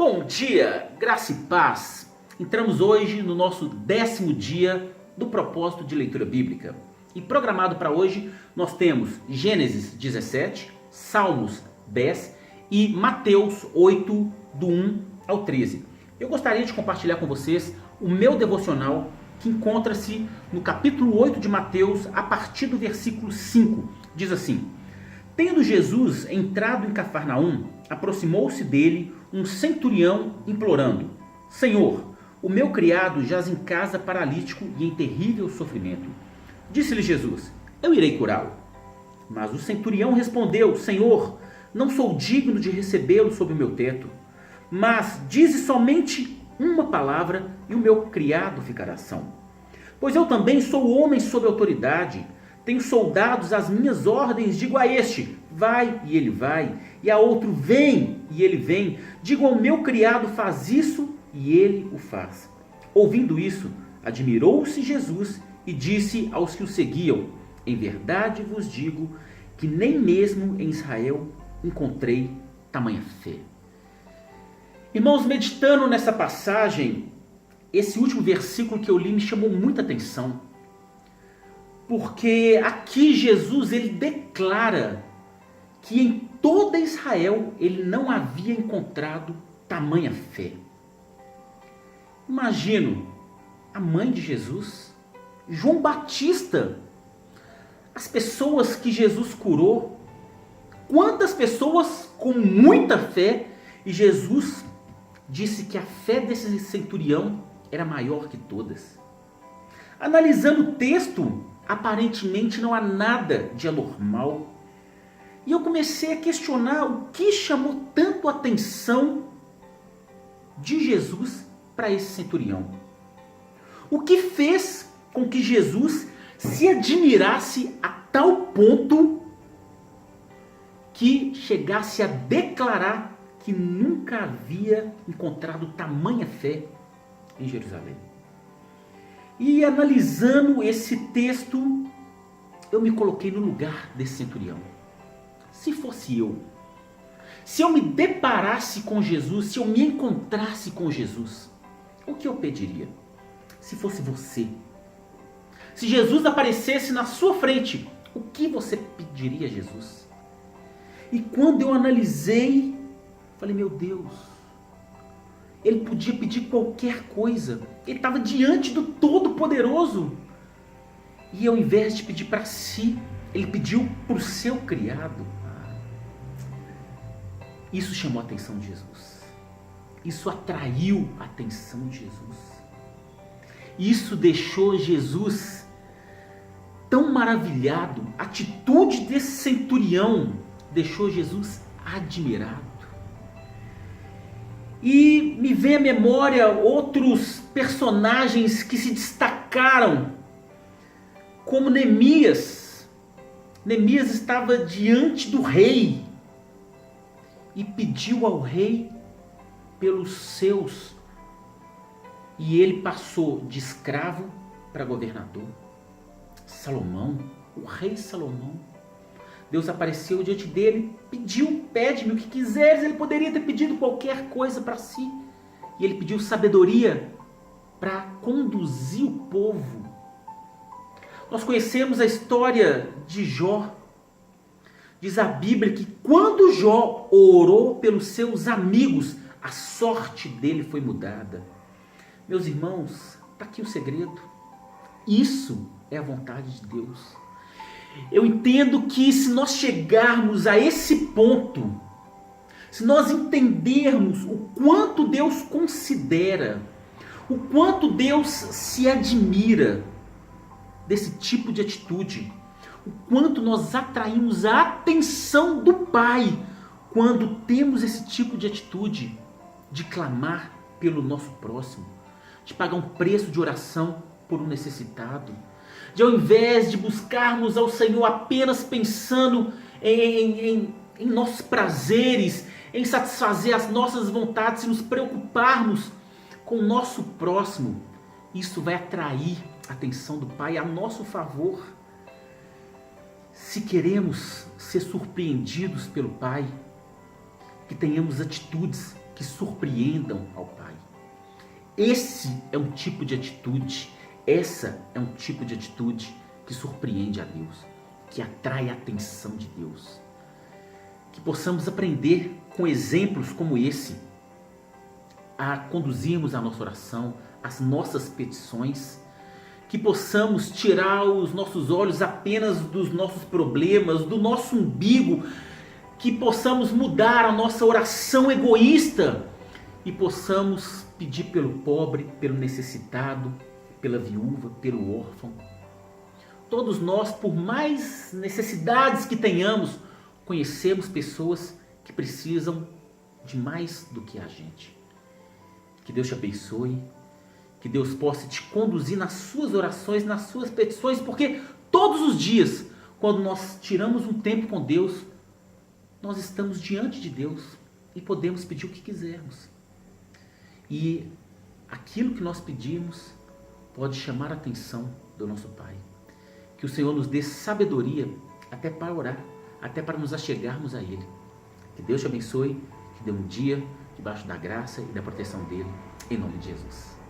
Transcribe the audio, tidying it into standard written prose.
Bom dia, graça e paz. Entramos hoje no nosso 10º dia do propósito de leitura bíblica. E programado para hoje nós temos Gênesis 17, Salmos 10 e Mateus 8, do 1 ao 13. Eu gostaria de compartilhar com vocês o meu devocional que encontra-se no capítulo 8 de Mateus, a partir do versículo 5. Diz assim: Tendo Jesus entrado em Cafarnaum, aproximou-se dele um centurião implorando: Senhor, o meu criado jaz em casa paralítico e em terrível sofrimento. Disse-lhe Jesus: Eu irei curá-lo. Mas o centurião respondeu: Senhor, não sou digno de recebê-lo sob o meu teto, mas dize somente uma palavra e o meu criado ficará são. Pois eu também sou homem sob autoridade, tenho soldados às minhas ordens, digo a este, vai, e ele vai, e a outro, vem, e ele vem. Digo ao meu criado, faz isso, e ele o faz. Ouvindo isso, admirou-se Jesus e disse aos que o seguiam: Em verdade vos digo que nem mesmo em Israel encontrei tamanha fé. Irmãos, meditando nessa passagem, esse último versículo que eu li me chamou muita atenção. Porque aqui Jesus ele declara que em toda Israel ele não havia encontrado tamanha fé. Imagino a mãe de Jesus, João Batista, as pessoas que Jesus curou, quantas pessoas com muita fé, e Jesus disse que a fé desse centurião era maior que todas. Analisando o texto, aparentemente não há nada de anormal. E eu comecei a questionar o que chamou tanto a atenção de Jesus para esse centurião. O que fez com que Jesus se admirasse a tal ponto que chegasse a declarar que nunca havia encontrado tamanha fé em Jerusalém. E analisando esse texto, eu me coloquei no lugar desse centurião. Se fosse eu, se eu me deparasse com Jesus, se eu me encontrasse com Jesus, o que eu pediria? Se fosse você, se Jesus aparecesse na sua frente, o que você pediria a Jesus? E quando eu analisei, falei, meu Deus, ele podia pedir qualquer coisa. Ele estava diante do Todo-Poderoso. E ao invés de pedir para si, ele pediu para o seu criado. Isso chamou a atenção de Jesus. Isso atraiu a atenção de Jesus. Isso deixou Jesus tão maravilhado. A atitude desse centurião deixou Jesus admirado. E me vem à memória outros personagens que se destacaram, como Neemias. Neemias estava diante do rei e pediu ao rei pelos seus. E ele passou de escravo para governador. Salomão, o rei Salomão. Deus apareceu diante dele, pediu, pede-me o que quiseres. Ele poderia ter pedido qualquer coisa para si. E ele pediu sabedoria para conduzir o povo. Nós conhecemos a história de Jó. Diz a Bíblia que quando Jó orou pelos seus amigos, a sorte dele foi mudada. Meus irmãos, está aqui o segredo. Isso é a vontade de Deus. Eu entendo que se nós chegarmos a esse ponto, se nós entendermos o quanto Deus considera, o quanto Deus se admira desse tipo de atitude, o quanto nós atraímos a atenção do Pai quando temos esse tipo de atitude de clamar pelo nosso próximo, de pagar um preço de oração por um necessitado, de ao invés de buscarmos ao Senhor apenas pensando em nossos prazeres, em satisfazer as nossas vontades e nos preocuparmos com o nosso próximo, isso vai atrair a atenção do Pai a nosso favor. Se queremos ser surpreendidos pelo Pai, que tenhamos atitudes que surpreendam ao Pai. Esse é um tipo de atitude, essa é um tipo de atitude que surpreende a Deus, que atrai a atenção de Deus. Que possamos aprender com exemplos como esse a conduzirmos a nossa oração, as nossas petições, que possamos tirar os nossos olhos apenas dos nossos problemas, do nosso umbigo, que possamos mudar a nossa oração egoísta e possamos pedir pelo pobre, pelo necessitado, pela viúva, pelo órfão. Todos nós, por mais necessidades que tenhamos, conhecemos pessoas que precisam de mais do que a gente. Que Deus te abençoe, que Deus possa te conduzir nas suas orações, nas suas petições, porque todos os dias, quando nós tiramos um tempo com Deus, nós estamos diante de Deus e podemos pedir o que quisermos. E aquilo que nós pedimos pode chamar a atenção do nosso Pai. Que o Senhor nos dê sabedoria até para orar, até para nos achegarmos a Ele. Que Deus te abençoe, que dê um dia debaixo da graça e da proteção dEle, em nome de Jesus.